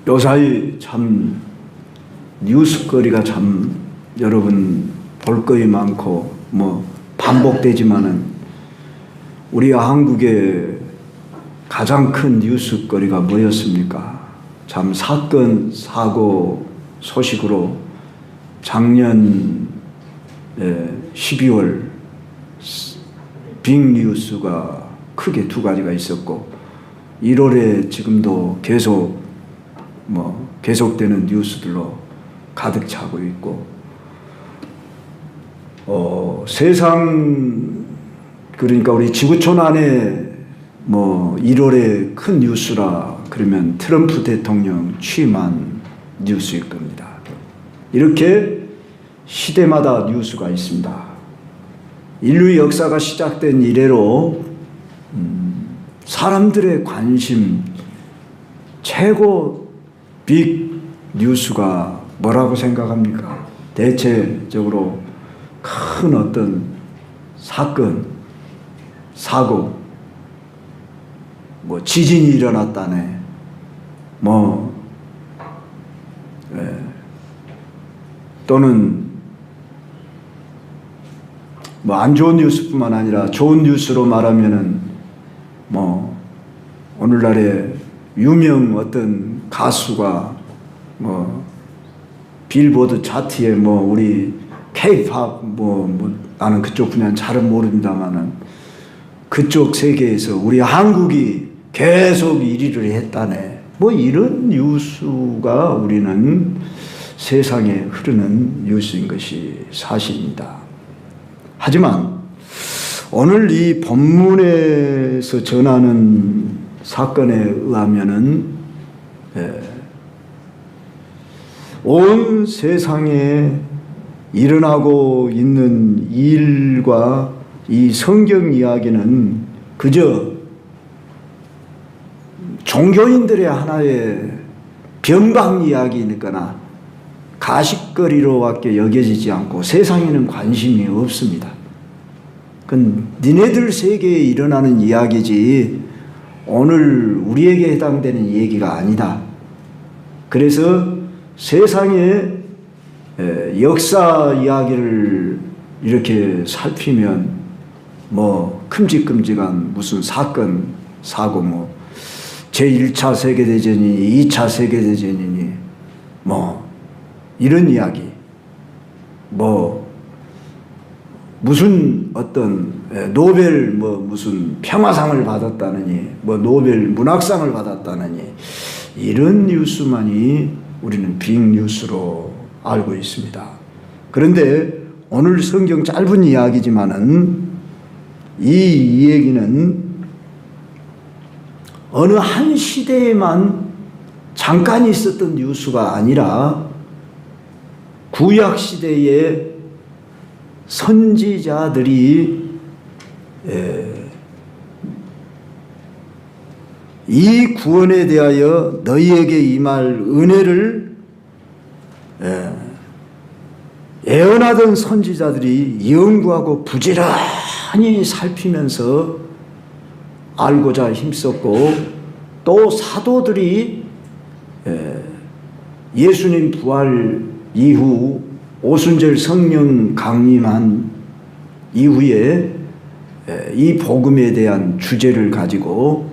요사이 참 뉴스거리가 참 여러분 볼 것이 많고 뭐 반복되지만은 우리 한국의 가장 큰 뉴스거리가 뭐였습니까? 참 사건 사고 소식으로 작년 12월 빅뉴스가 크게 두 가지가 있었고 1월에 지금도 계속되는 뉴스들로 가득 차고 있고 세상 그러니까 우리 지구촌 안에 1월에 큰 뉴스라 그러면 트럼프 대통령 취임한 뉴스일 겁니다. 이렇게 시대마다 뉴스가 있습니다. 인류 역사가 시작된 이래로 사람들의 관심 최고 빅 뉴스가 뭐라고 생각합니까? 대체적으로 큰 어떤 사건, 사고, 지진이 일어났다네, 또는 안 좋은 뉴스뿐만 아니라 좋은 뉴스로 말하면은 오늘날에 유명 어떤 가수가 빌보드 차트에 우리 K-팝 나는 그쪽 분야는 잘은 모릅니다만은 그쪽 세계에서 우리 한국이 계속 1위를 했다네. 이런 뉴스가 우리는 세상에 흐르는 뉴스인 것이 사실입니다. 하지만 오늘 이 본문에서 전하는 사건에 의하면은 온 세상에 일어나고 있는 일과 이 성경 이야기는 그저 종교인들의 하나의 변방 이야기니까나 가십거리로밖에 여겨지지 않고 세상에는 관심이 없습니다. 그건 니네들 세계에 일어나는 이야기지 오늘 우리에게 해당되는 얘기가 아니다. 그래서 세상의 역사 이야기를 이렇게 살피면 큼직큼직한 무슨 사건, 사고 제1차 세계대전이니 2차 세계대전이니 이런 이야기 무슨 어떤 노벨 무슨 평화상을 받았다느니 노벨 문학상을 받았다느니 이런 뉴스만이 우리는 빅뉴스로 알고 있습니다. 그런데 오늘 성경 짧은 이야기지만은 이 얘기는 어느 한 시대에만 잠깐 있었던 뉴스가 아니라 구약 시대의 선지자들이 이 구원에 대하여 너희에게 임할 은혜를 예언하던 선지자들이 연구하고 부지런히 살피면서 알고자 힘썼고 또 사도들이 예수님 부활 이후 오순절 성령 강림한 이후에 이 복음에 대한 주제를 가지고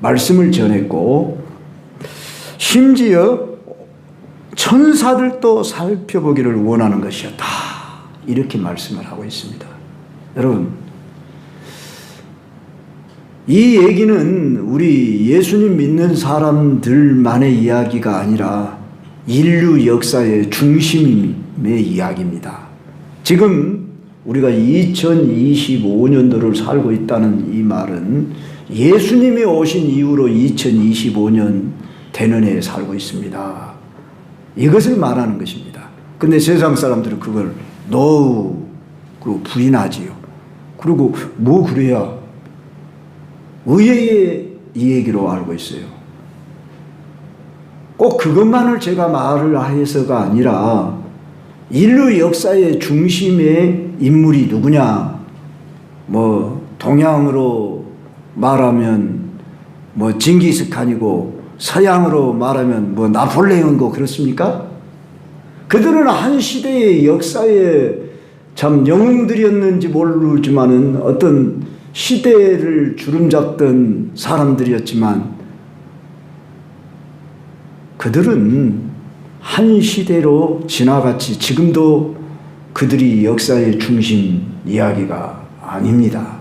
말씀을 전했고 심지어 천사들도 살펴보기를 원하는 것이었다. 이렇게 말씀을 하고 있습니다. 여러분, 이 얘기는 우리 예수님 믿는 사람들만의 이야기가 아니라 인류 역사의 중심의 이야기입니다. 지금 우리가 2025년도를 살고 있다는 이 말은 예수님이 오신 이후로 2025년 되는 해에 살고 있습니다. 이것을 말하는 것입니다. 근데 세상 사람들은 그걸 그리고 부인하지요. 그리고 그래야 의외의 이 얘기로 알고 있어요. 꼭 그것만을 제가 말을 해서가 아니라 인류 역사의 중심의 인물이 누구냐? 동양으로 말하면 뭐 징기스칸이고 서양으로 말하면 뭐 나폴레옹이고 그렇습니까? 그들은 한 시대의 역사에 참 영웅들이었는지 모르지만은 어떤 시대를 주름잡던 사람들이었지만 그들은 한 시대로 지나갔지 지금도 그들이 역사의 중심 이야기가 아닙니다.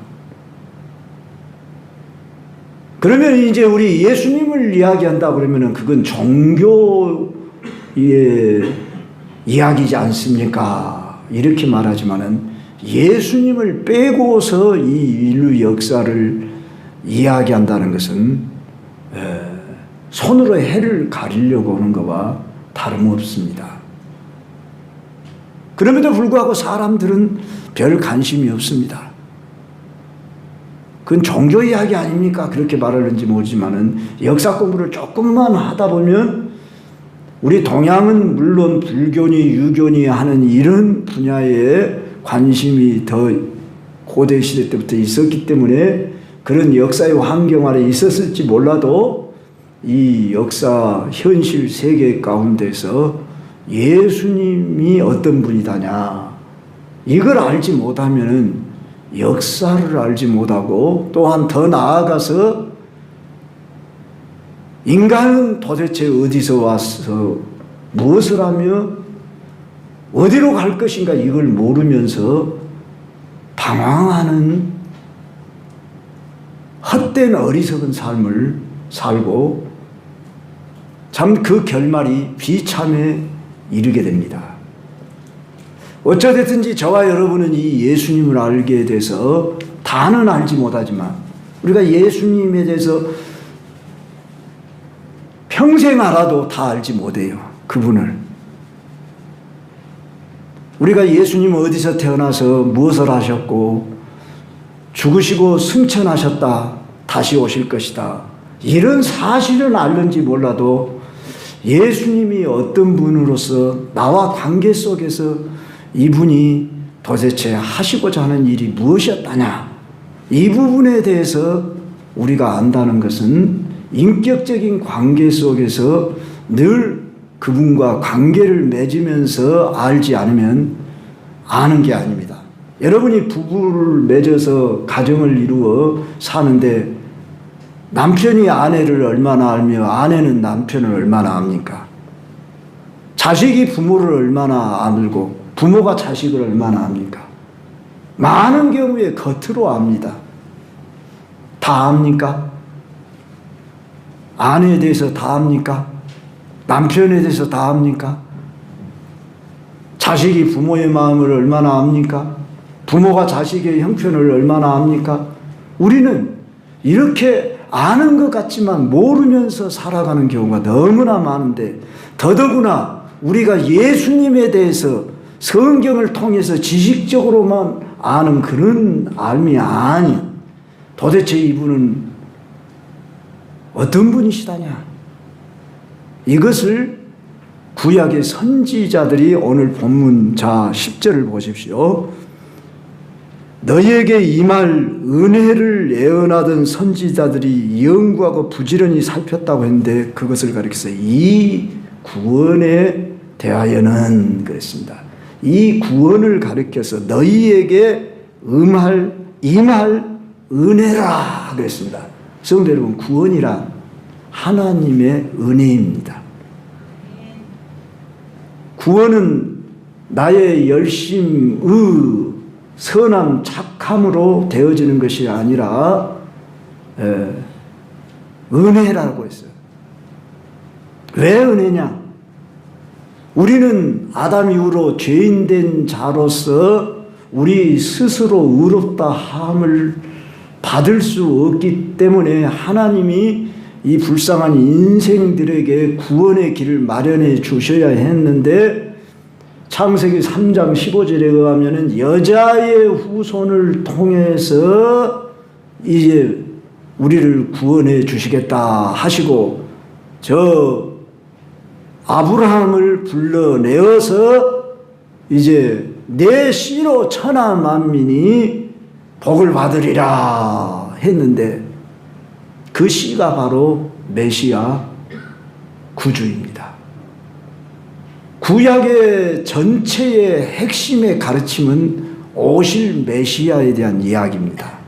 그러면 이제 우리 예수님을 이야기한다 그러면은 그건 종교의 이야기지 않습니까? 이렇게 말하지만은 예수님을 빼고서 이 인류 역사를 이야기한다는 것은 손으로 해를 가리려고 하는 것과 다름없습니다. 그럼에도 불구하고 사람들은 별 관심이 없습니다. 그건 종교 이야기 아닙니까? 그렇게 말하는지 모르지만은 역사 공부를 조금만 하다 보면 우리 동양은 물론 불교니 유교니 하는 이런 분야에 관심이 더 고대 시대 때부터 있었기 때문에 그런 역사의 환경 아래 있었을지 몰라도 이 역사 현실 세계 가운데서 예수님이 어떤 분이다냐 이걸 알지 못하면은 역사를 알지 못하고 또한 더 나아가서 인간은 도대체 어디서 와서 무엇을 하며 어디로 갈 것인가 이걸 모르면서 방황하는 헛된 어리석은 삶을 살고 참 그 결말이 비참에 이르게 됩니다. 어쩌됐든지 저와 여러분은 이 예수님을 알게 돼서 다는 알지 못하지만 우리가 예수님에 대해서 평생 알아도 다 알지 못해요. 그분을. 우리가 예수님 어디서 태어나서 무엇을 하셨고 죽으시고 승천하셨다. 다시 오실 것이다. 이런 사실은 알는지 몰라도 예수님이 어떤 분으로서 나와 관계 속에서 이분이 도대체 하시고자 하는 일이 무엇이었다냐. 이 부분에 대해서 우리가 안다는 것은 인격적인 관계 속에서 늘 그분과 관계를 맺으면서 알지 않으면 아는 게 아닙니다. 여러분이 부부를 맺어서 가정을 이루어 사는데 남편이 아내를 얼마나 알며 아내는 남편을 얼마나 압니까? 자식이 부모를 얼마나 알고 부모가 자식을 얼마나 압니까? 많은 경우에 겉으로 압니다. 다 압니까? 아내에 대해서 다 압니까? 남편에 대해서 다 압니까? 자식이 부모의 마음을 얼마나 압니까? 부모가 자식의 형편을 얼마나 압니까? 우리는 이렇게 아는 것 같지만 모르면서 살아가는 경우가 너무나 많은데 더더구나 우리가 예수님에 대해서 성경을 통해서 지식적으로만 아는 그런 알미 아니 도대체 이분은 어떤 분이시다냐 이것을 구약의 선지자들이 오늘 본문 자 10절을 보십시오. 너희에게 임할 은혜를 예언하던 선지자들이 연구하고 부지런히 살폈다고 했는데 그것을 가리켜서 이 구원에 대하여는 그랬습니다. 이 구원을 가리켜서 너희에게 임할 은혜라 그랬습니다. 성도 여러분, 구원이란 하나님의 은혜입니다. 구원은 나의 열심의 선함, 착함으로 되어지는 것이 아니라 은혜라고 했어요. 왜 은혜냐? 우리는 아담 이후로 죄인된 자로서 우리 스스로 의롭다 함을 받을 수 없기 때문에 하나님이 이 불쌍한 인생들에게 구원의 길을 마련해 주셔야 했는데 창세기 3장 15절에 의하면은 여자의 후손을 통해서 이제 우리를 구원해 주시겠다 하시고 저 아브라함을 불러내어서 이제 내 씨로 천하 만민이 복을 받으리라 했는데 그 씨가 바로 메시아 구주입니다. 구약의 전체의 핵심의 가르침은 오실 메시아에 대한 이야기입니다.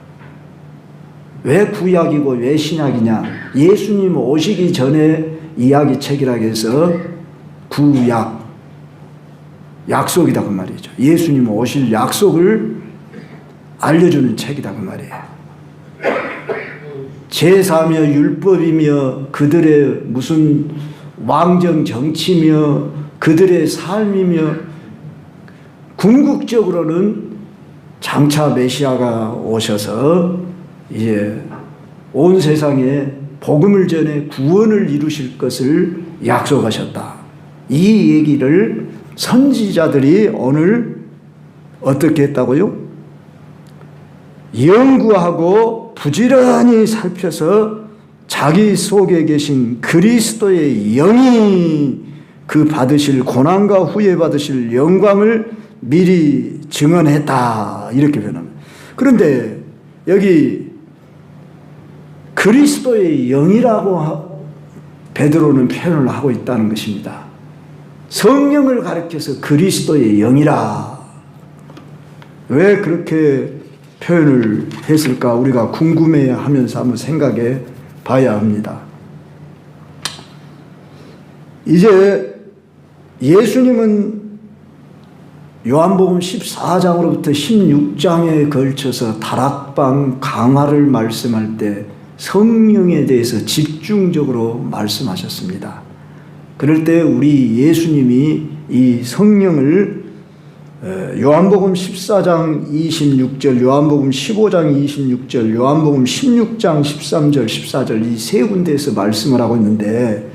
왜 구약이고 왜 신약이냐? 예수님 오시기 전에 이야기책이라 해서 구약, 약속이다 그 말이죠. 예수님 오실 약속을 알려주는 책이다 그 말이에요. 제사며 율법이며 그들의 무슨 왕정 정치며 그들의 삶이며 궁극적으로는 장차 메시아가 오셔서 이제 온 세상에 복음을 전해 구원을 이루실 것을 약속하셨다. 이 얘기를 선지자들이 오늘 어떻게 했다고요? 연구하고 부지런히 살펴서 자기 속에 계신 그리스도의 영이 그 받으실 고난과 후에 받으실 영광을 미리 증언했다. 이렇게 표현합니다. 그런데 여기 그리스도의 영이라고 베드로는 표현을 하고 있다는 것입니다. 성령을 가리켜서 그리스도의 영이라. 왜 그렇게 표현을 했을까? 우리가 궁금해하면서 한번 생각해 봐야 합니다. 이제 예수님은 요한복음 14장으로부터 16장에 걸쳐서 다락방 강화를 말씀할 때 성령에 대해서 집중적으로 말씀하셨습니다. 그럴 때 우리 예수님이 이 성령을 요한복음 14장 26절, 요한복음 15장 26절, 요한복음 16장 13절, 14절 이 세 군데에서 말씀을 하고 있는데,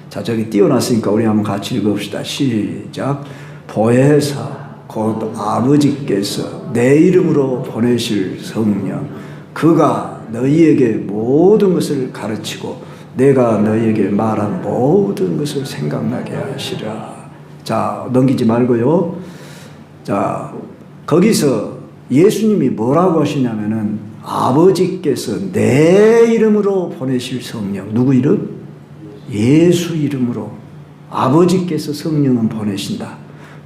자, 저기 띄워놨으니까 우리 한번 같이 읽어봅시다. 시작. 보혜사 곧 아버지께서 내 이름으로 보내실 성령, 그가 너희에게 모든 것을 가르치고 내가 너희에게 말한 모든 것을 생각나게 하시라. 자, 넘기지 말고요. 자, 거기서 예수님이 뭐라고 하시냐면은 아버지께서 내 이름으로 보내실 성령. 누구 이름? 예수 이름으로 아버지께서 성령은 보내신다.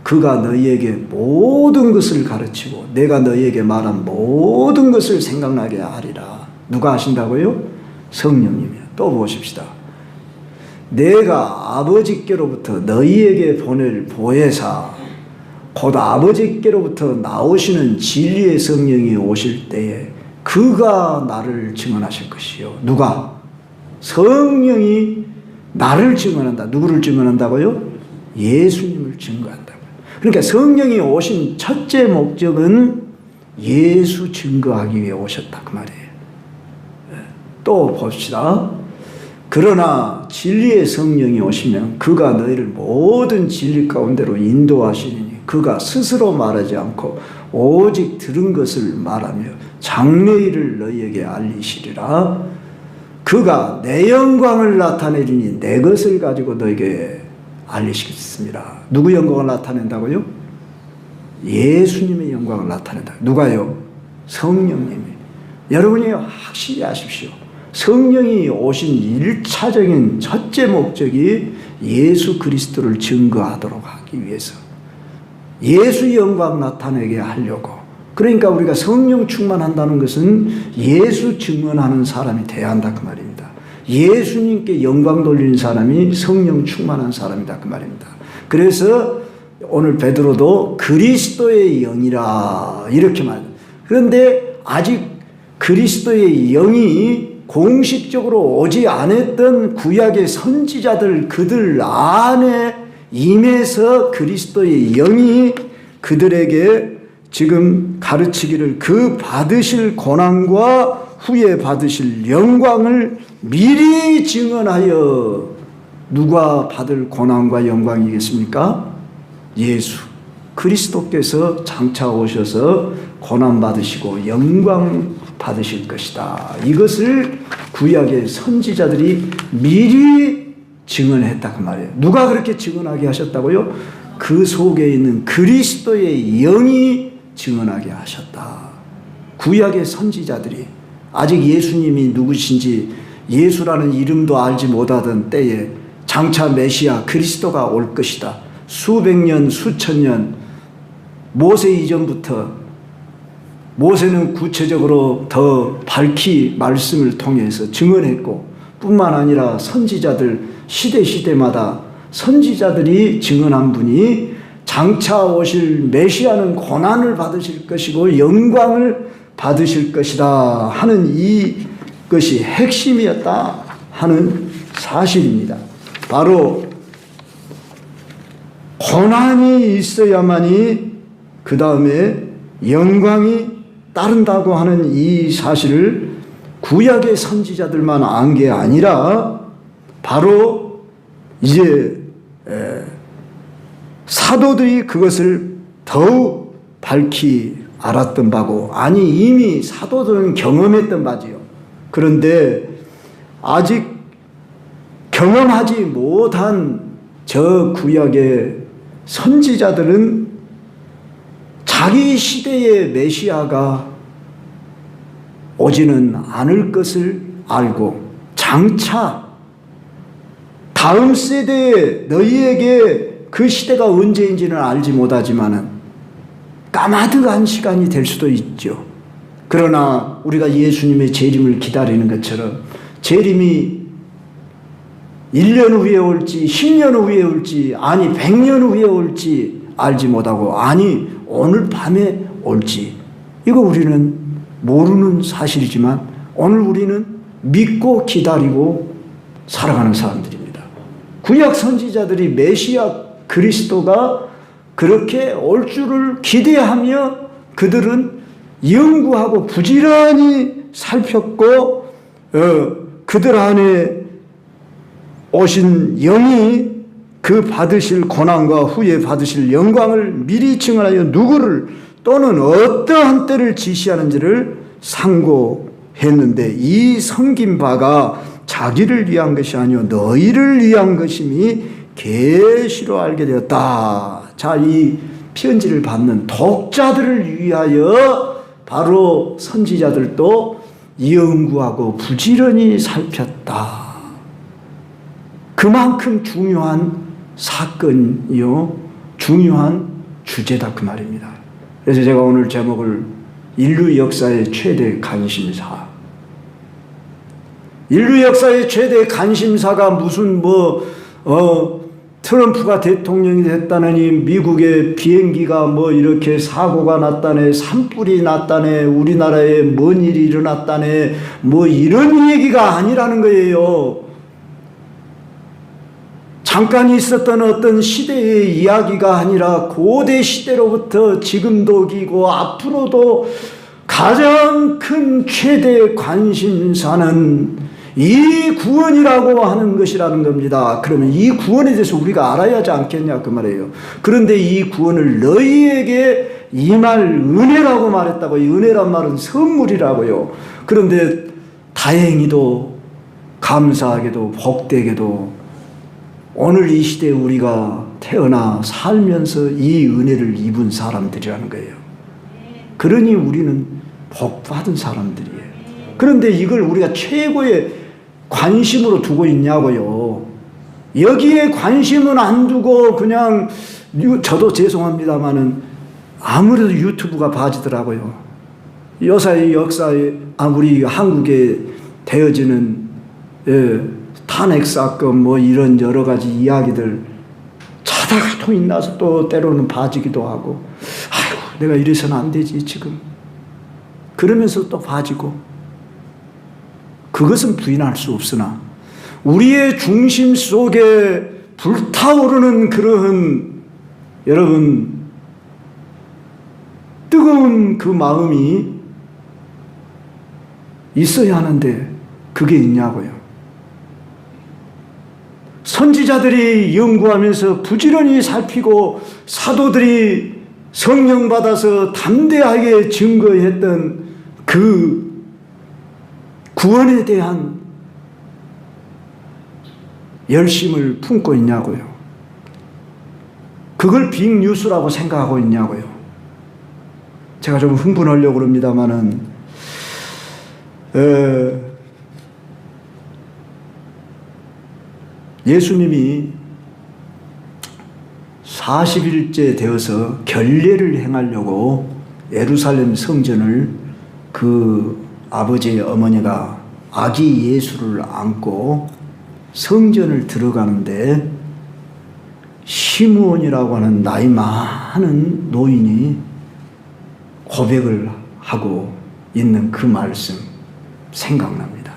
그가 너희에게 모든 것을 가르치고 내가 너희에게 말한 모든 것을 생각나게 하리라. 누가 하신다고요? 성령님이요. 또 보십시다. 내가 아버지께로부터 너희에게 보낼 보혜사 곧 아버지께로부터 나오시는 진리의 성령이 오실 때에 그가 나를 증언하실 것이요. 누가? 성령이 나를 증언한다. 누구를 증언한다고요? 예수님을 증거한다고요. 그러니까 성령이 오신 첫째 목적은 예수 증거하기 위해 오셨다 그 말이에요. 또 봅시다. 그러나 진리의 성령이 오시면 그가 너희를 모든 진리 가운데로 인도하시니 그가 스스로 말하지 않고 오직 들은 것을 말하며 장래일을 너희에게 알리시리라. 그가 내 영광을 나타내리니 내 것을 가지고 너에게 알리시겠습니다. 누구 영광을 나타낸다고요? 예수님의 영광을 나타낸다. 누가요? 성령님이. 여러분이 확실히 아십시오. 성령이 오신 1차적인 첫째 목적이 예수 그리스도를 증거하도록 하기 위해서 예수 영광 나타내게 하려고. 그러니까 우리가 성령 충만한다는 것은 예수 증언하는 사람이 돼야 한다 그 말입니다. 예수님께 영광 돌리는 사람이 성령 충만한 사람이다 그 말입니다. 그래서 오늘 베드로도 그리스도의 영이라 이렇게 말합니다. 그런데 아직 그리스도의 영이 공식적으로 오지 않았던 구약의 선지자들 그들 안에 임해서 그리스도의 영이 그들에게 지금 가르치기를 그 받으실 고난과 후에 받으실 영광을 미리 증언하여. 누가 받을 고난과 영광이겠습니까? 예수 그리스도께서 장차 오셔서 고난 받으시고 영광 받으실 것이다. 이것을 구약의 선지자들이 미리 증언했다 그 말이에요. 누가 그렇게 증언하게 하셨다고요? 그 속에 있는 그리스도의 영이 증언하게 하셨다. 구약의 선지자들이 아직 예수님이 누구신지 예수라는 이름도 알지 못하던 때에 장차 메시아 그리스도가 올 것이다. 수백 년, 수천 년 모세 이전부터, 모세는 구체적으로 더 밝히 말씀을 통해서 증언했고, 뿐만 아니라 선지자들, 시대마다 선지자들이 증언한 분이 장차 오실 메시아는 고난을 받으실 것이고 영광을 받으실 것이다 하는 이것이 핵심이었다 하는 사실입니다. 바로 고난이 있어야만이 그 다음에 영광이 따른다고 하는 이 사실을 구약의 선지자들만 안 게 아니라 바로 이제 사도들이 그것을 더욱 밝히 알았던 바고, 아니 이미 사도들은 경험했던 바지요. 그런데 아직 경험하지 못한 저 구약의 선지자들은 자기 시대의 메시아가 오지는 않을 것을 알고, 장차 다음 세대에 너희에게 그 시대가 언제인지는 알지 못하지만은 까마득한 시간이 될 수도 있죠. 그러나 우리가 예수님의 재림을 기다리는 것처럼 재림이 1년 후에 올지 10년 후에 올지 아니 100년 후에 올지 알지 못하고, 아니 오늘 밤에 올지, 이거 우리는 모르는 사실이지만 오늘 우리는 믿고 기다리고 살아가는 사람들입니다. 구약 선지자들이 메시아 그리스도가 그렇게 올 줄을 기대하며 그들은 연구하고 부지런히 살폈고, 그들 안에 오신 영이 그 받으실 고난과 후에 받으실 영광을 미리 증언하여 누구를 또는 어떠한 때를 지시하는지를 상고했는데, 이 섬긴 바가 자기를 위한 것이 아니요 너희를 위한 것임이 계시로 알게 되었다. 자, 이 편지를 받는 독자들을 위하여 바로 선지자들도 연구하고 부지런히 살폈다. 그만큼 중요한 사건이요 중요한 주제다 그 말입니다. 그래서 제가 오늘 제목을 인류 역사의 최대 관심사, 인류 역사의 최대 관심사가 무슨 트럼프가 대통령이 됐다느니 미국의 비행기가 이렇게 사고가 났다네, 산불이 났다네, 우리나라에 뭔 일이 일어났다네, 이런 얘기가 아니라는 거예요. 잠깐 있었던 어떤 시대의 이야기가 아니라 고대 시대로부터 지금도 기고 앞으로도 가장 큰 최대 관심사는 이 구원이라고 하는 것이라는 겁니다. 그러면 이 구원에 대해서 우리가 알아야 하지 않겠냐 그 말이에요. 그런데 이 구원을 너희에게 임할 은혜라고 말했다고. 이 은혜란 말은 선물이라고요. 그런데 다행히도 감사하게도 복되게도 오늘 이 시대에 우리가 태어나 살면서 이 은혜를 입은 사람들이라는 거예요. 그러니 우리는 복받은 사람들이에요. 그런데 이걸 우리가 최고의 관심으로 두고 있냐고요. 여기에 관심은 안 두고 그냥, 저도 죄송합니다마는 아무래도 유튜브가 봐지더라고요. 요사의 역사에 우리 한국에 되어지는 탄핵 사건 이런 여러 가지 이야기들 자다가 또 있나서 또 때로는 봐지기도 하고, 아이고 내가 이래서는 안 되지 지금, 그러면서 또 봐지고. 그것은 부인할 수 없으나 우리의 중심 속에 불타오르는 그러한 여러분 뜨거운 그 마음이 있어야 하는데 그게 있냐고요. 선지자들이 연구하면서 부지런히 살피고 사도들이 성령 받아서 담대하게 증거했던 그 구원에 대한 열심을 품고 있냐고요. 그걸 빅뉴스라고 생각하고 있냐고요. 제가 좀 흥분하려고 그럽니다마는 예수님이 40일째 되어서 결례를 행하려고 예루살렘 성전을 그 아버지의 어머니가 아기 예수를 안고 성전을 들어가는데 시므온이라고 하는 나이 많은 노인이 고백을 하고 있는 그 말씀 생각납니다.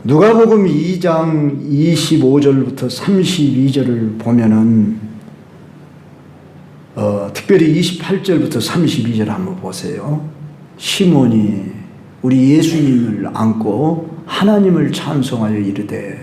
누가복음 2장 25절부터 32절을 보면은 특별히 28절부터 32절 한번 보세요. 시몬이 우리 예수님을 안고 하나님을 찬송하여 이르되,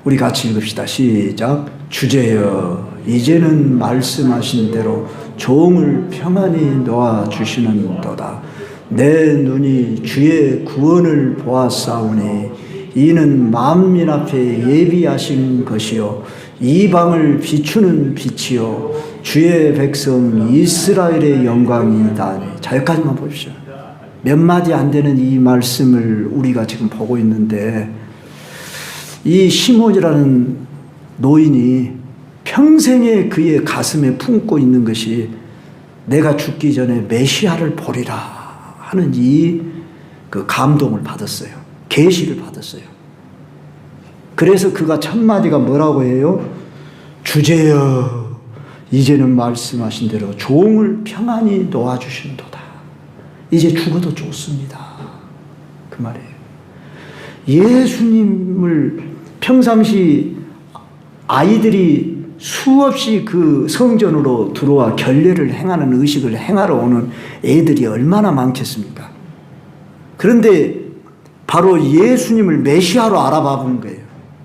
우리 같이 읽읍시다. 시작. 주제여 이제는 말씀하신 대로 종을 평안히 놓아주시는도다. 내 눈이 주의 구원을 보았사오니 이는 만민 앞에 예비하신 것이요 이방을 비추는 빛이요 주의 백성 이스라엘의 영광이다. 자, 여기까지만 보십시오. 몇 마디 안 되는 이 말씀을 우리가 지금 보고 있는데, 이 시몬이라는 노인이 평생에 그의 가슴에 품고 있는 것이 내가 죽기 전에 메시아를 보리라 하는 그 감동을 받았어요. 계시를 받았어요. 그래서 그가 첫 마디가 뭐라고 해요? 주제여 이제는 말씀하신 대로 종을 평안히 놓아주신도다. 이제 죽어도 좋습니다. 그 말이에요. 예수님을 평상시 아이들이 수없이 그 성전으로 들어와 결례를 행하는 의식을 행하러 오는 애들이 얼마나 많겠습니까? 그런데 바로 예수님을 메시아로 알아봐 본 거예요.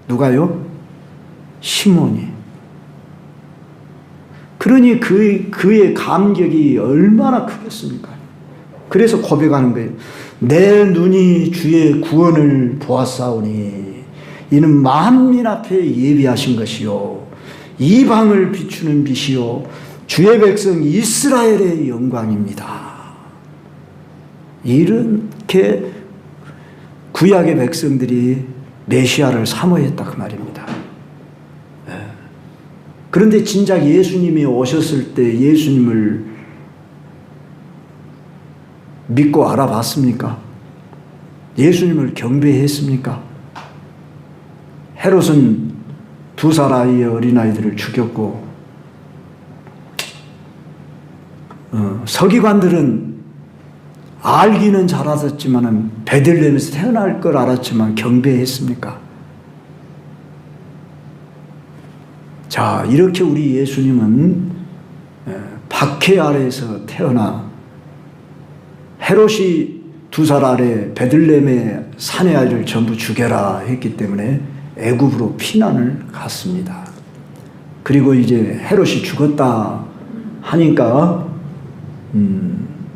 누가요? 시몬이. 그러니 그의 감격이 얼마나 크겠습니까? 그래서 고백하는 거예요. 내 눈이 주의 구원을 보았사오니 이는 만민 앞에 예비하신 것이요 이방을 비추는 빛이요 주의 백성 이스라엘의 영광입니다. 이렇게 구약의 백성들이 메시아를 사모했다 그 말입니다. 그런데 진작 예수님이 오셨을 때 예수님을 믿고 알아봤습니까? 예수님을 경배했습니까? 헤롯은 2살 아이의 어린아이들을 죽였고, 서기관들은 알기는 잘 알았지만 베들레헴에서 태어날 걸 알았지만 경배했습니까? 자, 이렇게 우리 예수님은 박해 아래에서 태어나 헤롯이 2살 아래 베들레헴의 사내 아이를 전부 죽여라 했기 때문에 애굽으로 피난을 갔습니다. 그리고 이제 헤롯이 죽었다 하니까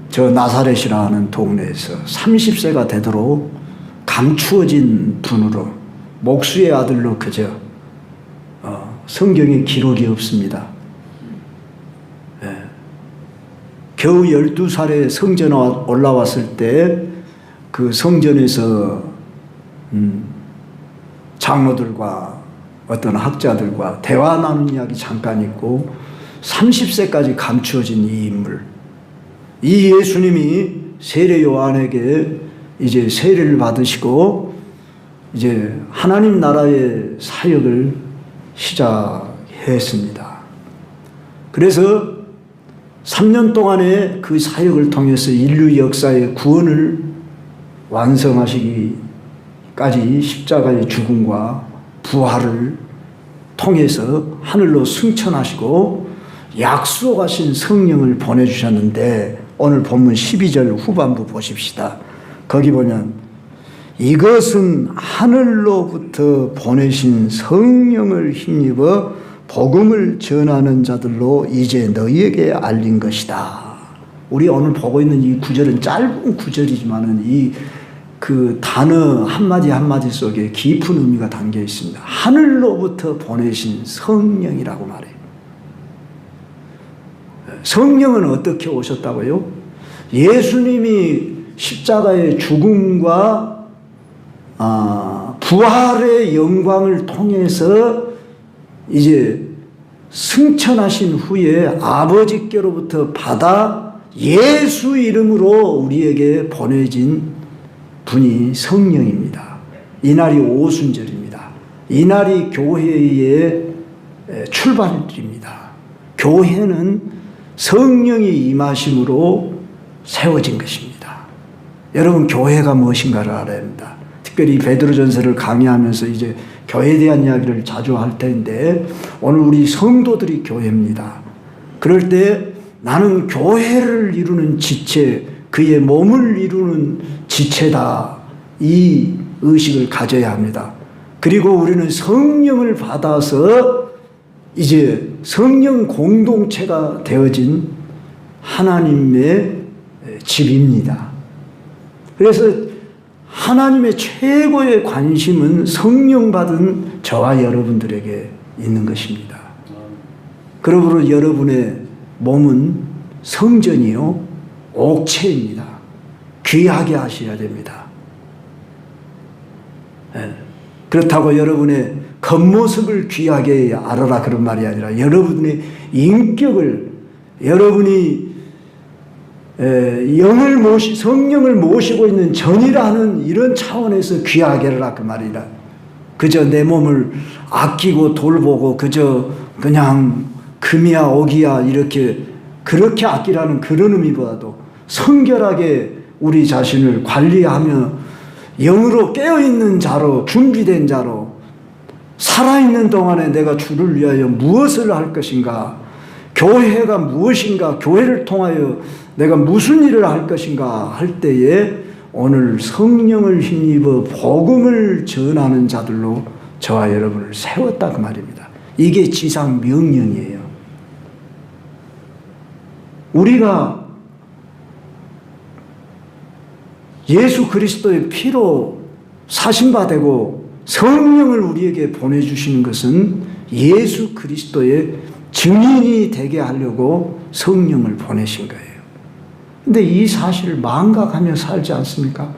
저 나사렛이라는 동네에서 30세가 되도록 감추어진 분으로 목수의 아들로 그저 성경에 기록이 없습니다. 겨우 12살에 성전에 올라왔을 때 그 성전에서 장로들과 어떤 학자들과 대화 나눈 이야기 잠깐 있고 30세까지 감추어진 이 인물, 이 예수님이 세례 요한에게 이제 세례를 받으시고 이제 하나님 나라의 사역을 시작했습니다. 그래서 3년 동안의 그 사역을 통해서 인류 역사의 구원을 완성하시기까지 십자가의 죽음과 부활을 통해서 하늘로 승천하시고 약속하신 성령을 보내주셨는데, 오늘 본문 12절 후반부 보십시다. 거기 보면 이것은 하늘로부터 보내신 성령을 힘입어 복음을 전하는 자들로 이제 너희에게 알린 것이다. 우리 오늘 보고 있는 이 구절은 짧은 구절이지만은 그 단어 한마디 한마디 속에 깊은 의미가 담겨 있습니다. 하늘로부터 보내신 성령이라고 말해요. 성령은 어떻게 오셨다고요? 예수님이 십자가의 죽음과 부활의 영광을 통해서 이제 승천하신 후에 아버지께로부터 받아 예수 이름으로 우리에게 보내진 분이 성령입니다. 이날이 오순절입니다. 이날이 교회의 출발입니다. 교회는 성령이 임하심으로 세워진 것입니다. 여러분, 교회가 무엇인가를 알아야 합니다. 특별히 베드로전서를 강의하면서 이제 교회에 대한 이야기를 자주 할 텐데, 오늘 우리 성도들이 교회입니다. 그럴 때 나는 교회를 이루는 지체, 그의 몸을 이루는 지체다, 이 의식을 가져야 합니다. 그리고 우리는 성령을 받아서 이제 성령 공동체가 되어진 하나님의 집입니다. 그래서 하나님의 최고의 관심은 성령 받은 저와 여러분들에게 있는 것입니다. 그러므로 여러분의 몸은 성전이요 옥체입니다. 귀하게 하셔야 됩니다. 그렇다고 여러분의 겉모습을 귀하게 알아라 그런 말이 아니라 여러분의 인격을, 여러분이 성령을 모시고 있는 전이라는 이런 차원에서 귀하게 하라 그 말이라. 그저 내 몸을 아끼고 돌보고 그저 그냥 금이야 옥이야 그렇게 아끼라는 그런 의미보다도 성결하게 우리 자신을 관리하며 영으로 깨어있는 자로, 준비된 자로, 살아있는 동안에 내가 주를 위하여 무엇을 할 것인가, 교회가 무엇인가, 교회를 통하여 내가 무슨 일을 할 것인가 할 때에 오늘 성령을 힘입어 복음을 전하는 자들로 저와 여러분을 세웠다 그 말입니다. 이게 지상 명령이에요. 우리가 예수 그리스도의 피로 사신 바 되고 성령을 우리에게 보내주시는 것은 예수 그리스도의 증인이 되게 하려고 성령을 보내신 거예요. 근데 이 사실을 망각하며 살지 않습니까?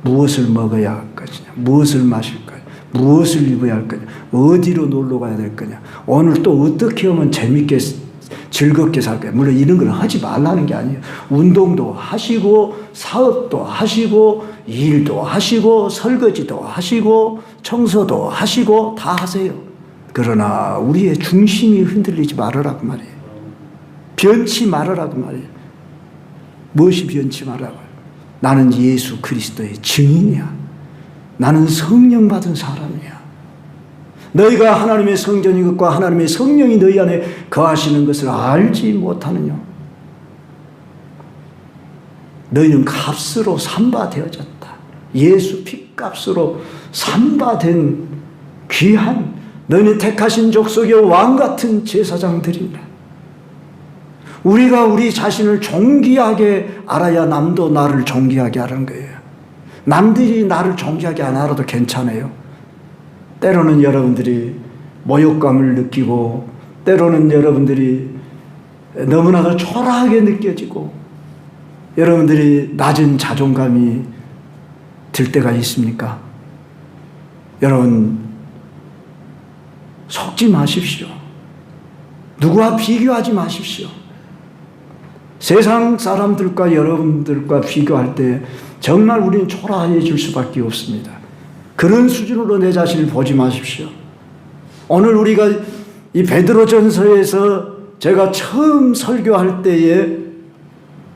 무엇을 먹어야 할 것이냐, 무엇을 마실 거냐, 무엇을 입어야 할 거냐, 어디로 놀러 가야 될 거냐, 오늘 또 어떻게 하면 재밌게 즐겁게 살 거냐. 물론 이런 걸 하지 말라는 게 아니에요. 운동도 하시고 사업도 하시고 일도 하시고 설거지도 하시고 청소도 하시고 다 하세요. 그러나 우리의 중심이 흔들리지 말으라고 말이에요. 변치 말으라고 말이에요. 무엇이 변치 말라고요? 나는 예수 그리스도의 증인이야. 나는 성령 받은 사람이야. 너희가 하나님의 성전인 것과 하나님의 성령이 너희 안에 거하시는 것을 알지 못하느냐? 너희는 값으로 산바 되어졌다. 예수 핏값으로 산바된 귀한 너희는 택하신 족속의 왕같은 제사장들이라. 우리가 우리 자신을 존귀하게 알아야 남도 나를 존귀하게 하는 거예요. 남들이 나를 존귀하게 안 알아도 괜찮아요. 때로는 여러분들이 모욕감을 느끼고 때로는 여러분들이 너무나도 초라하게 느껴지고 여러분들이 낮은 자존감이 들 때가 있습니까? 여러분 속지 마십시오. 누구와 비교하지 마십시오. 세상 사람들과 여러분들과 비교할 때 정말 우리는 초라해질 수밖에 없습니다. 그런 수준으로 내 자신을 보지 마십시오. 오늘 우리가 이 베드로전서에서 제가 처음 설교할 때에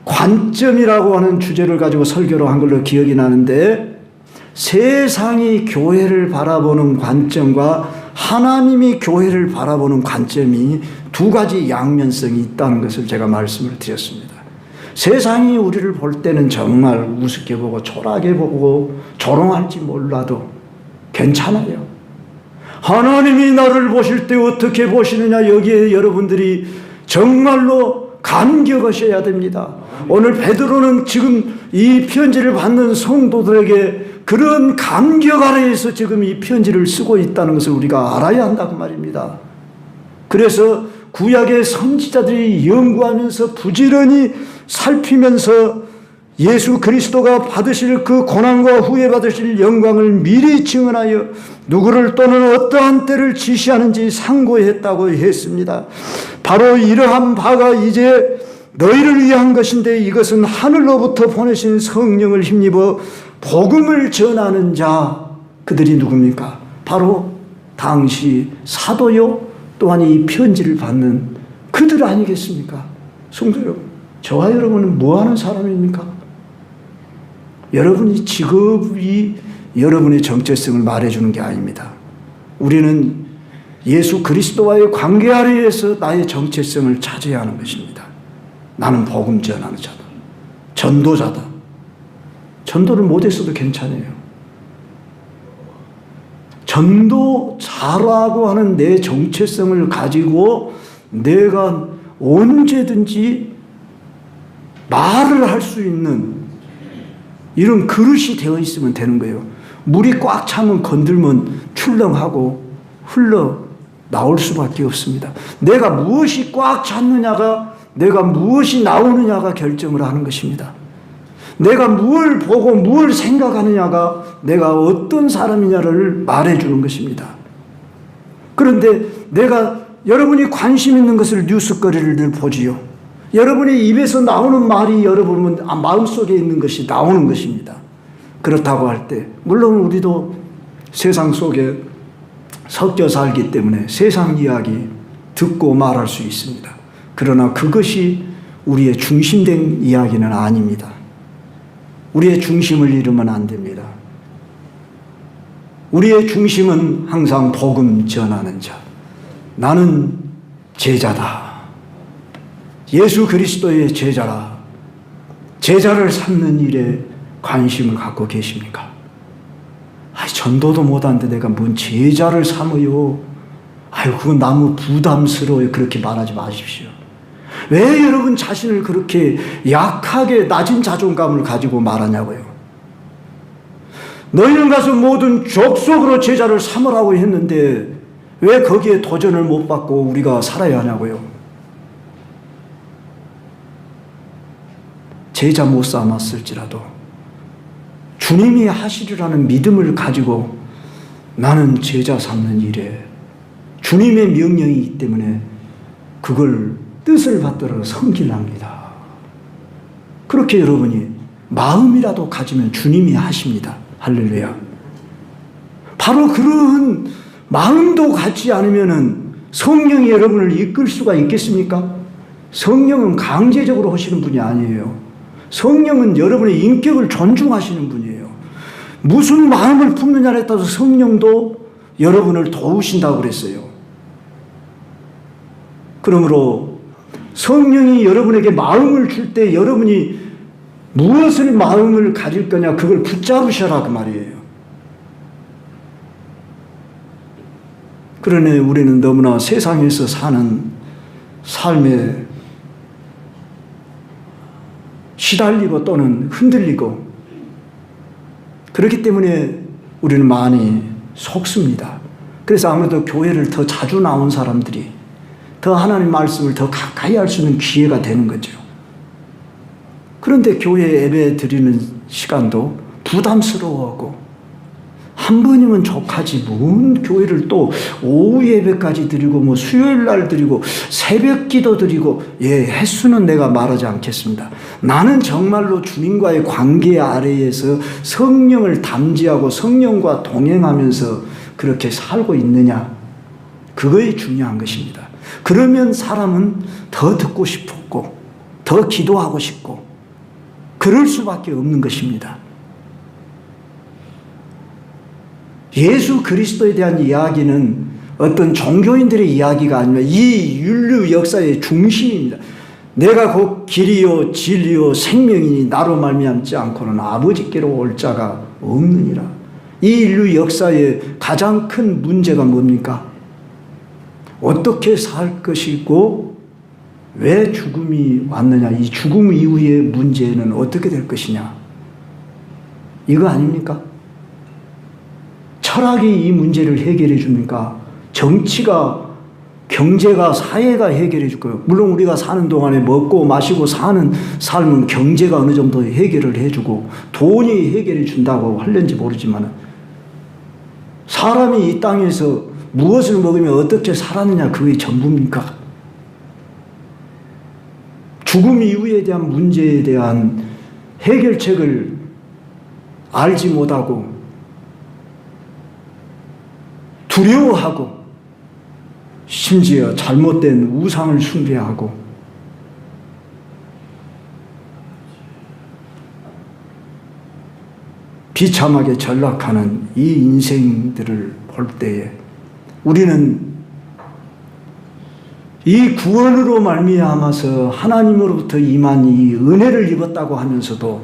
관점이라고 하는 주제를 가지고 설교를 한 걸로 기억이 나는데, 세상이 교회를 바라보는 관점과 하나님이 교회를 바라보는 관점이 두 가지 양면성이 있다는 것을 제가 말씀을 드렸습니다. 세상이 우리를 볼 때는 정말 우습게 보고 초라하게 보고 조롱할지 몰라도 괜찮아요. 하나님이 나를 보실 때 어떻게 보시느냐, 여기에 여러분들이 정말로 감격하셔야 됩니다. 오늘 베드로는 지금 이 편지를 받는 성도들에게 그런 감격 아래에서 지금 이 편지를 쓰고 있다는 것을 우리가 알아야 한다고 말입니다. 그래서 구약의 선지자들이 연구하면서 부지런히 살피면서 예수 그리스도가 받으실 그 고난과 후에 받으실 영광을 미리 증언하여 누구를 또는 어떠한 때를 지시하는지 상고했다고 했습니다. 바로 이러한 바가 이제 너희를 위한 것인데 이것은 하늘로부터 보내신 성령을 힘입어 복음을 전하는 자, 그들이 누굽니까? 바로 당시 사도요 또한 이 편지를 받는 그들 아니겠습니까? 성도 여러분, 저와 여러분은 뭐하는 사람입니까? 여러분이 직업이 여러분의 정체성을 말해주는 게 아닙니다. 우리는 예수 그리스도와의 관계 아래에서 나의 정체성을 찾아야 하는 것입니다. 나는 복음 전하는 자다. 전도자다. 전도를 못했어도 괜찮아요. 전도자라고 하는 내 정체성을 가지고 내가 언제든지 말을 할 수 있는 이런 그릇이 되어 있으면 되는 거예요. 물이 꽉 차면 건들면 출렁하고 흘러 나올 수밖에 없습니다. 내가 무엇이 꽉 찼느냐가, 내가 무엇이 나오느냐가 결정을 하는 것입니다. 내가 무엇을 보고 무엇을 생각하느냐가 내가 어떤 사람이냐를 말해주는 것입니다. 그런데 내가 여러분이 관심 있는 것을 뉴스거리를 늘 보지요. 여러분의 입에서 나오는 말이 여러분 마음속에 있는 것이 나오는 것입니다. 그렇다고 할 때 물론 우리도 세상 속에 섞여 살기 때문에 세상 이야기 듣고 말할 수 있습니다. 그러나 그것이 우리의 중심된 이야기는 아닙니다. 우리의 중심을 잃으면 안 됩니다. 우리의 중심은 항상 복음 전하는 자. 나는 제자다. 예수 그리스도의 제자라. 제자를 삼는 일에 관심을 갖고 계십니까? 전도도 못하는데 내가 뭔 제자를 삼어요. 그건 너무 부담스러워요. 그렇게 말하지 마십시오. 왜 여러분 자신을 그렇게 약하게 낮은 자존감을 가지고 말하냐고요. 너희는 가서 모든 족속으로 제자를 삼으라고 했는데 왜 거기에 도전을 못 받고 우리가 살아야 하냐고요. 제자 못 삼았을지라도 주님이 하시리라는 믿음을 가지고 나는 제자 삼는 일에 주님의 명령이기 때문에 그걸 뜻을 받들어 섬기랍니다. 그렇게 여러분이 마음이라도 가지면 주님이 하십니다. 할렐루야. 바로 그런 마음도 갖지 않으면 성령이 여러분을 이끌 수가 있겠습니까? 성령은 강제적으로 하시는 분이 아니에요. 성령은 여러분의 인격을 존중하시는 분이에요. 무슨 마음을 품느냐에 따라서 성령도 여러분을 도우신다고 그랬어요. 그러므로 성령이 여러분에게 마음을 줄 때 여러분이 무엇을 마음을 가질 거냐 그걸 붙잡으셔라 그 말이에요. 그러니 우리는 너무나 세상에서 사는 삶에 시달리고 또는 흔들리고 그렇기 때문에 우리는 많이 속습니다. 그래서 아무래도 교회를 더 자주 나온 사람들이 더 하나님 말씀을 더 가까이 할 수 있는 기회가 되는 거죠. 그런데 교회 예배 드리는 시간도 부담스러워하고 한 번이면 족하지 뭔 교회를 또 오후 예배까지 드리고 뭐 수요일 날 드리고 새벽 기도 드리고 횟수는 내가 말하지 않겠습니다. 나는 정말로 주님과의 관계 아래에서 성령을 담지하고 성령과 동행하면서 그렇게 살고 있느냐 그거에 중요한 것입니다. 그러면 사람은 더 듣고 싶고 더 기도하고 싶고 그럴 수밖에 없는 것입니다. 예수 그리스도에 대한 이야기는 어떤 종교인들의 이야기가 아니라 이 인류 역사의 중심입니다. 내가 곧 길이요 진리요 생명이니 나로 말미암지 않고는 아버지께로 올 자가 없느니라. 이 인류 역사의 가장 큰 문제가 뭡니까? 어떻게 살 것이고 왜 죽음이 왔느냐, 이 죽음 이후의 문제는 어떻게 될 것이냐, 이거 아닙니까? 철학이 이 문제를 해결해 줍니까? 정치가 경제가, 사회가 해결해 줄 거예요. 물론 우리가 사는 동안에 먹고 마시고 사는 삶은 경제가 어느 정도 해결을 해주고 돈이 해결해 준다고 하려는지 모르지만 사람이 이 땅에서 무엇을 먹으며 어떻게 살았느냐 그게 전부입니까? 죽음 이후에 대한 문제에 대한 해결책을 알지 못하고 두려워하고 심지어 잘못된 우상을 숭배하고 비참하게 전락하는 이 인생들을 볼 때에 우리는 이 구원으로 말미암아서 하나님으로부터 임한 이 은혜를 입었다고 하면서도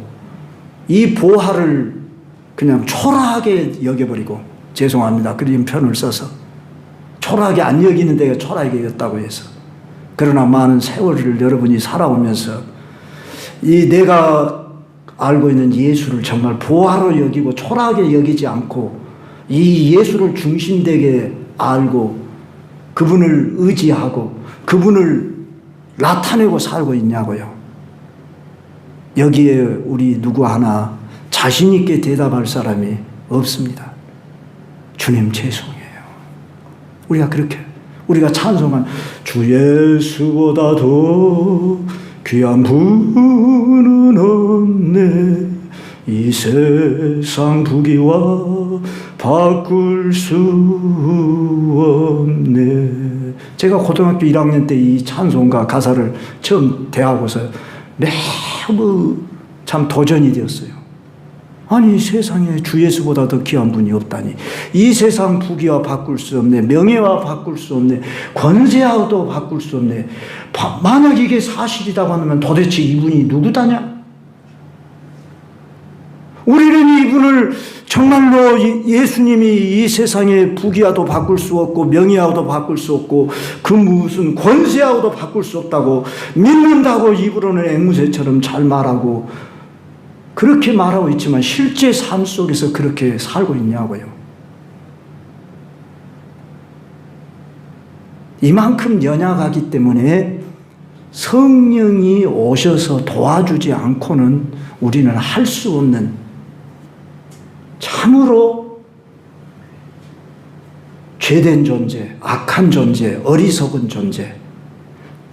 이 보화를 그냥 초라하게 여겨버리고, 죄송합니다, 그런 편을 써서 초라하게 안 여기는 데가 초라하게 여겼다고 해서, 그러나 많은 세월을 여러분이 살아오면서 이 내가 알고 있는 예수를 정말 보화로 여기고 초라하게 여기지 않고 이 예수를 중심되게 알고 그분을 의지하고 그분을 나타내고 살고 있냐고요. 여기에 우리 누구 하나 자신 있게 대답할 사람이 없습니다. 주님 죄송해요. 우리가 찬송한 주 예수보다 더 귀한 분은 없네, 이 세상 부귀와 바꿀 수 없네. 제가 고등학교 1학년 때 이 찬송가 가사를 처음 대하고서 매우 참 도전이 되었어요. 아니, 세상에 주 예수보다 더 귀한 분이 없다니. 이 세상 부귀와 바꿀 수 없네, 명예와 바꿀 수 없네, 권세와도 바꿀 수 없네. 만약 이게 사실이라고 하면 도대체 이분이 누구다냐? 우리는 이분을 정말로 예수님이 이 세상의 부귀와도 바꿀 수 없고 명예와도 바꿀 수 없고 그 무슨 권세와도 바꿀 수 없다고 믿는다고 입으로는 앵무새처럼 잘 말하고 그렇게 말하고 있지만 실제 삶 속에서 그렇게 살고 있냐고요. 이만큼 연약하기 때문에 성령이 오셔서 도와주지 않고는 우리는 할 수 없는, 참으로 죄된 존재, 악한 존재, 어리석은 존재,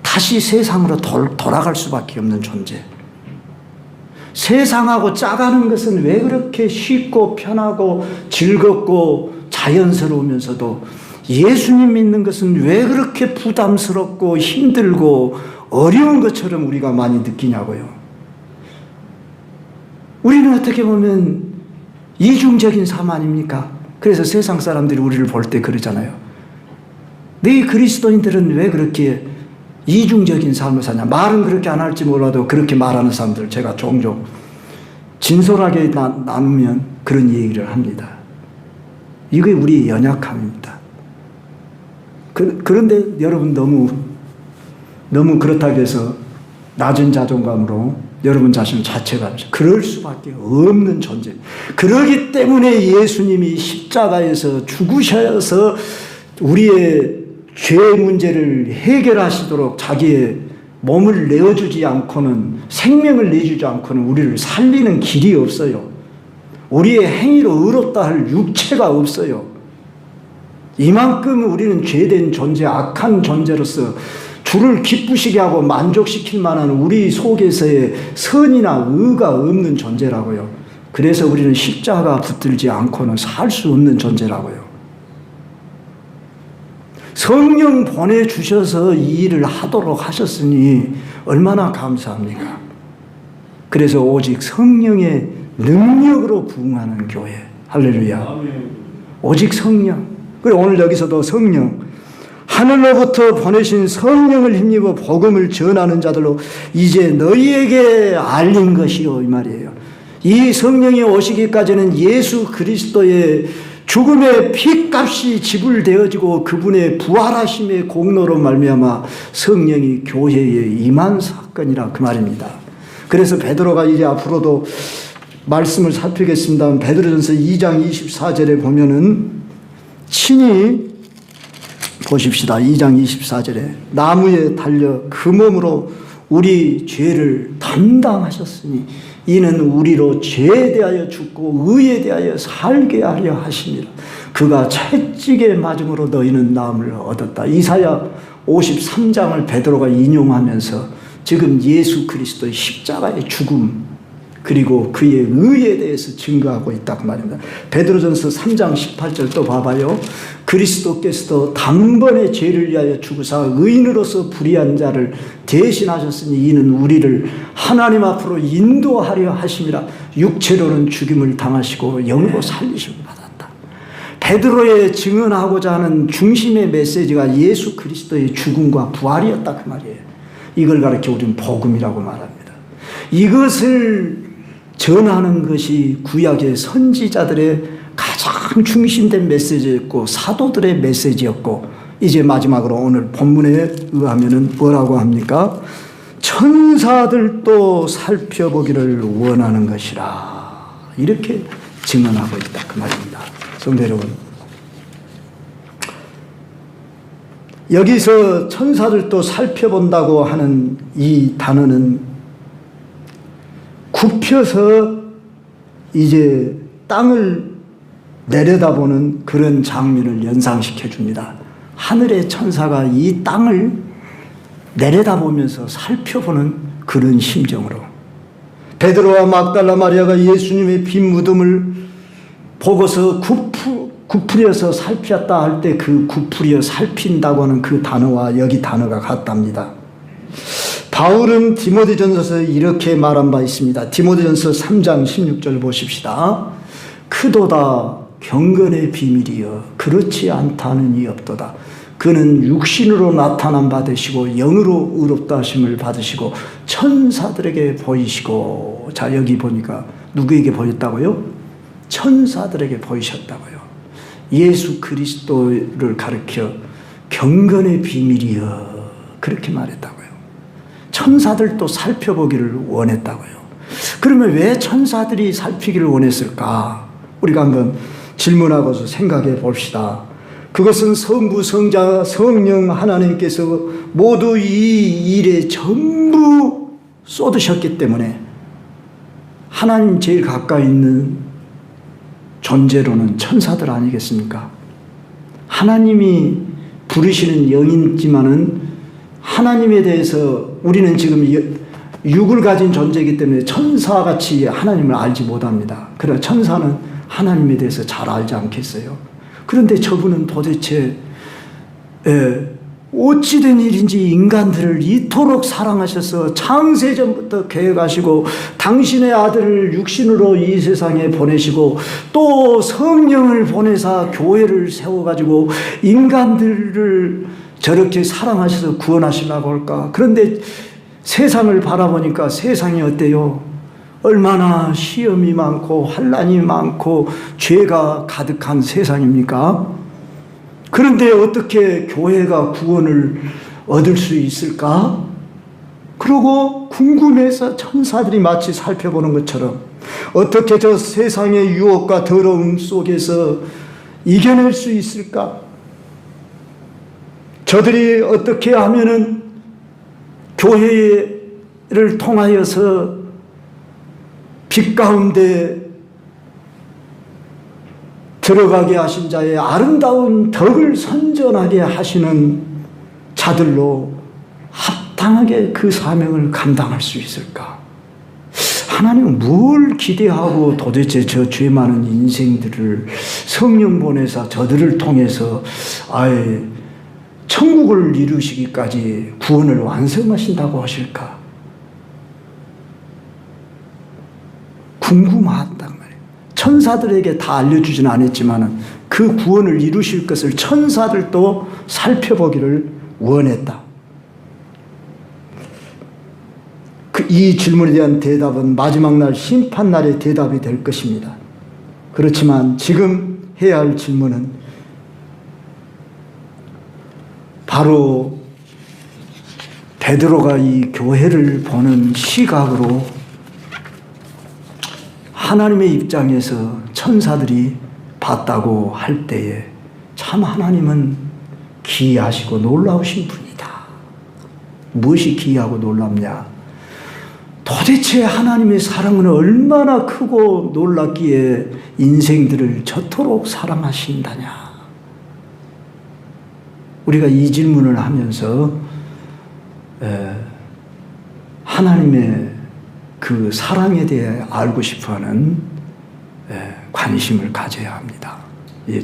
다시 세상으로 돌아갈 수밖에 없는 존재. 세상하고 짜가는 것은 왜 그렇게 쉽고 편하고 즐겁고 자연스러우면서도 예수님 믿는 것은 왜 그렇게 부담스럽고 힘들고 어려운 것처럼 우리가 많이 느끼냐고요. 우리는 어떻게 보면 이중적인 삶 아닙니까? 그래서 세상 사람들이 우리를 볼 때 그러잖아요. 너희 그리스도인들은 왜 그렇게 이중적인 삶을 사냐. 말은 그렇게 안 할지 몰라도 그렇게 말하는 사람들 제가 종종 진솔하게 나누면 그런 얘기를 합니다. 이게 우리의 연약함입니다. 그런데 여러분 너무 그렇다고 해서 낮은 자존감으로 여러분 자신을 자책하면서 그럴 수밖에 없는 존재. 그러기 때문에 예수님이 십자가에서 죽으셔서 우리의 죄 문제를 해결하시도록 자기의 몸을 내어주지 않고는, 생명을 내주지 않고는 우리를 살리는 길이 없어요. 우리의 행위로 의롭다 할 육체가 없어요. 이만큼 우리는 죄된 존재, 악한 존재로서 주를 기쁘시게 하고 만족시킬 만한 우리 속에서의 선이나 의가 없는 존재라고요. 그래서 우리는 십자가 붙들지 않고는 살 수 없는 존재라고요. 성령 보내주셔서 이 일을 하도록 하셨으니 얼마나 감사합니까? 그래서 오직 성령의 능력으로 부응하는 교회. 할렐루야. 오직 성령. 그리고 오늘 여기서도 성령, 하늘로부터 보내신 성령을 힘입어 복음을 전하는 자들로 이제 너희에게 알린 것이요, 이 말이에요. 이 성령이 오시기까지는 예수 그리스도의 죽음의 피값이 지불되어지고 그분의 부활하심의 공로로 말미암아 성령이 교회에 임한 사건이라 그 말입니다. 그래서 베드로가 이제 앞으로도 말씀을 살피겠습니다. 베드로전서 2장 24절에 보면은 친히 보십시다. 2장 24절에 나무에 달려 그 몸으로 우리 죄를 담당하셨으니 이는 우리로 죄에 대하여 죽고 의에 대하여 살게 하려 하심이라. 그가 채찍에 맞음으로 너희는 나음을 얻었다. 이사야 53장을 베드로가 인용하면서 지금 예수 그리스도의 십자가의 죽음 그리고 그의 의에 대해서 증거하고 있다고 말입니다. 베드로전서 3장 18절 또 봐봐요. 그리스도께서도 단번에 죄를 위하여 죽으사 의인으로서 불의한 자를 대신하셨으니 이는 우리를 하나님 앞으로 인도하려 하심이라. 육체로는 죽임을 당하시고 영으로 살리심을 받았다. 베드로의 증언하고자 하는 중심의 메시지가 예수 그리스도의 죽음과 부활이었다 그 말이에요. 이걸 가르쳐 우리는 복음이라고 말합니다. 이것을 전하는 것이 구약의 선지자들의 가장 중심된 메시지였고 사도들의 메시지였고 이제 마지막으로 오늘 본문에 의하면은 뭐라고 합니까? 천사들도 살펴보기를 원하는 것이라 이렇게 증언하고 있다 그 말입니다. 성도 여러분, 여기서 천사들도 살펴본다고 하는 이 단어는 굽혀서 이제 땅을 내려다보는 그런 장면을 연상시켜 줍니다. 하늘의 천사가 이 땅을 내려다보면서 살펴보는 그런 심정으로 베드로와 막달라 마리아가 예수님의 빈 무덤을 보고서 굽으려서 살폈다 할 때 그 굽으려 살핀다고 하는 그 단어와 여기 단어가 같답니다. 바울은 디모데전서에 이렇게 말한 바 있습니다. 디모데전서 3장 16절 보십시다. 크도다 경건의 비밀이여 그렇지 않다는 이 없도다. 그는 육신으로 나타난 바 되시고 영으로 의롭다 하심을 받으시고 천사들에게 보이시고. 자, 여기 보니까 누구에게 보였다고요? 천사들에게 보이셨다고요. 예수 그리스도를 가리켜 경건의 비밀이여 그렇게 말했다고요. 천사들도 살펴보기를 원했다고요. 그러면 왜 천사들이 살피기를 원했을까? 우리가 한번 질문하고서 생각해 봅시다. 그것은 성부, 성자, 성령 하나님께서 모두 이 일에 전부 쏟으셨기 때문에 하나님 제일 가까이 있는 존재로는 천사들 아니겠습니까? 하나님이 부르시는 영이지만은 하나님에 대해서 우리는 지금 육을 가진 존재이기 때문에 천사같이 하나님을 알지 못합니다. 그러나 천사는 하나님에 대해서 잘 알지 않겠어요? 그런데 저분은 도대체 어찌된 일인지 인간들을 이토록 사랑하셔서 창세전부터 계획하시고 당신의 아들을 육신으로 이 세상에 보내시고 또 성령을 보내사 교회를 세워가지고 인간들을 저렇게 사랑하셔서 구원하시려고 할까? 그런데 세상을 바라보니까 세상이 어때요? 얼마나 시험이 많고 환난이 많고 죄가 가득한 세상입니까? 그런데 어떻게 교회가 구원을 얻을 수 있을까? 그러고 궁금해서 천사들이 마치 살펴보는 것처럼 어떻게 저 세상의 유혹과 더러움 속에서 이겨낼 수 있을까? 저들이 어떻게 하면은 교회를 통하여서 빛 가운데 들어가게 하신 자의 아름다운 덕을 선전하게 하시는 자들로 합당하게 그 사명을 감당할 수 있을까? 하나님은 뭘 기대하고 도대체 저 죄 많은 인생들을 성령 보내사 저들을 통해서 천국을 이루시기까지 구원을 완성하신다고 하실까? 궁금하단 말이에요. 천사들에게 다 알려주지는 않았지만 그 구원을 이루실 것을 천사들도 살펴보기를 원했다. 이 질문에 대한 대답은 마지막 날 심판날의 대답이 될 것입니다. 그렇지만 지금 해야 할 질문은 바로 베드로가 이 교회를 보는 시각으로 하나님의 입장에서 천사들이 봤다고 할 때에 참 하나님은 기이하시고 놀라우신 분이다. 무엇이 기이하고 놀랍냐? 도대체 하나님의 사랑은 얼마나 크고 놀랍기에 인생들을 저토록 사랑하신다냐? 우리가 이 질문을 하면서 하나님의 그 사랑에 대해 알고 싶어하는 관심을 가져야 합니다.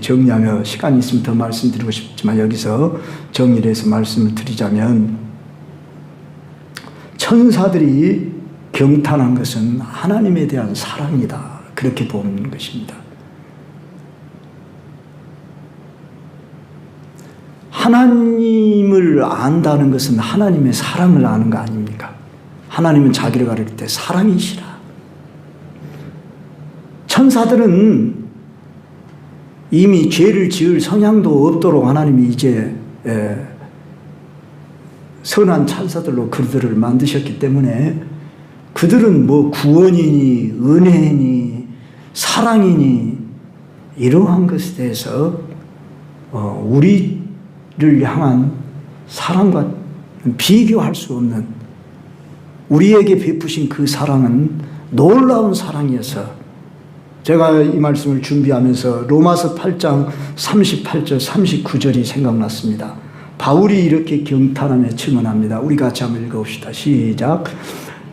정리하며 시간이 있으면 더 말씀드리고 싶지만 여기서 정리를 해서 말씀을 드리자면, 천사들이 경탄한 것은 하나님에 대한 사랑이다, 그렇게 보는 것입니다. 하나님을 안다는 것은 하나님의 사랑을 아는 거 아닙니까? 하나님은 자기를 가릴 때 사랑이시라. 천사들은 이미 죄를 지을 성향도 없도록 하나님이 이제 선한 천사들로 그들을 만드셨기 때문에 그들은 뭐 구원이니 은혜니 사랑이니 이러한 것에 대해서 우리를 향한 사랑과 비교할 수 없는, 우리에게 베푸신 그 사랑은 놀라운 사랑이어서, 제가 이 말씀을 준비하면서 로마서 8장 38절 39절이 생각났습니다. 바울이 이렇게 경탄하며 증언합니다. 우리 같이 한번 읽어봅시다. 시작.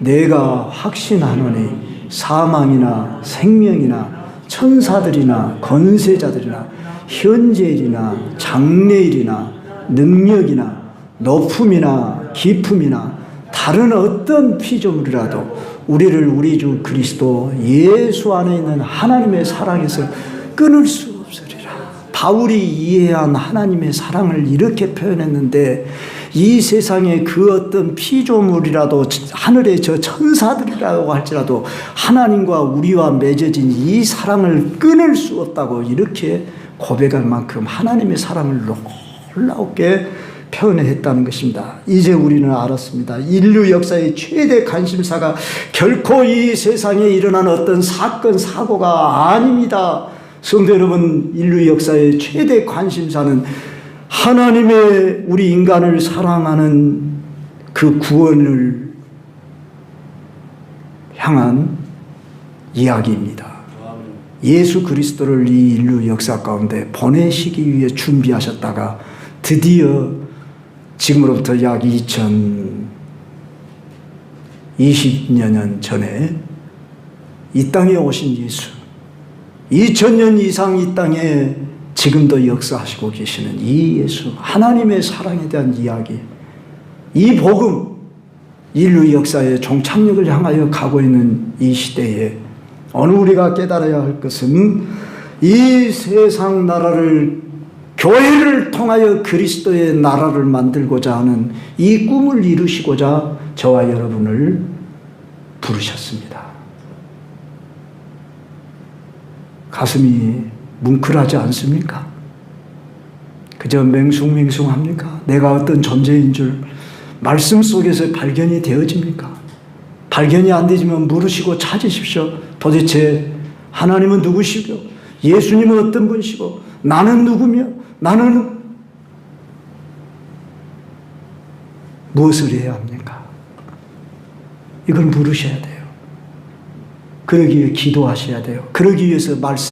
내가 확신하노니 사망이나 생명이나 천사들이나 권세자들이나 현재일이나 장래일이나 능력이나 높음이나 깊음이나 다른 어떤 피조물이라도 우리를 우리 주 그리스도 예수 안에 있는 하나님의 사랑에서 끊을 수 없으리라. 바울이 이해한 하나님의 사랑을 이렇게 표현했는데, 이 세상에 그 어떤 피조물이라도 하늘의 저 천사들이라고 할지라도 하나님과 우리와 맺어진 이 사랑을 끊을 수 없다고 이렇게 고백할 만큼 하나님의 사랑을 놀랍게 표현했다는 것입니다. 이제 우리는 알았습니다. 인류 역사의 최대 관심사가 결코 이 세상에 일어난 어떤 사건 사고가 아닙니다. 성도 여러분, 인류 역사의 최대 관심사는 하나님의 우리 인간을 사랑하는 그 구원을 향한 이야기입니다. 예수 그리스도를 이 인류 역사 가운데 보내시기 위해 준비하셨다가 드디어 지금으로부터 약 2020여 년 전에 이 땅에 오신 예수, 2000년 이상 이 땅에 지금도 역사하시고 계시는 이 예수, 하나님의 사랑에 대한 이야기, 이 복음, 인류 역사의 종착역을 향하여 가고 있는 이 시대에 오늘 우리가 깨달아야 할 것은, 이 세상 나라를, 교회를 통하여 그리스도의 나라를 만들고자 하는 이 꿈을 이루시고자 저와 여러분을 부르셨습니다. 가슴이 뭉클하지 않습니까? 그저 맹숭맹숭합니까? 내가 어떤 존재인 줄 말씀 속에서 발견이 되어집니까? 발견이 안 되지만 물으시고 찾으십시오. 도대체 하나님은 누구시고, 예수님은 어떤 분이시고, 나는 누구며, 나는 무엇을 해야 합니까? 이걸 물으셔야 돼요. 그러기 위해 기도하셔야 돼요. 그러기 위해서 말씀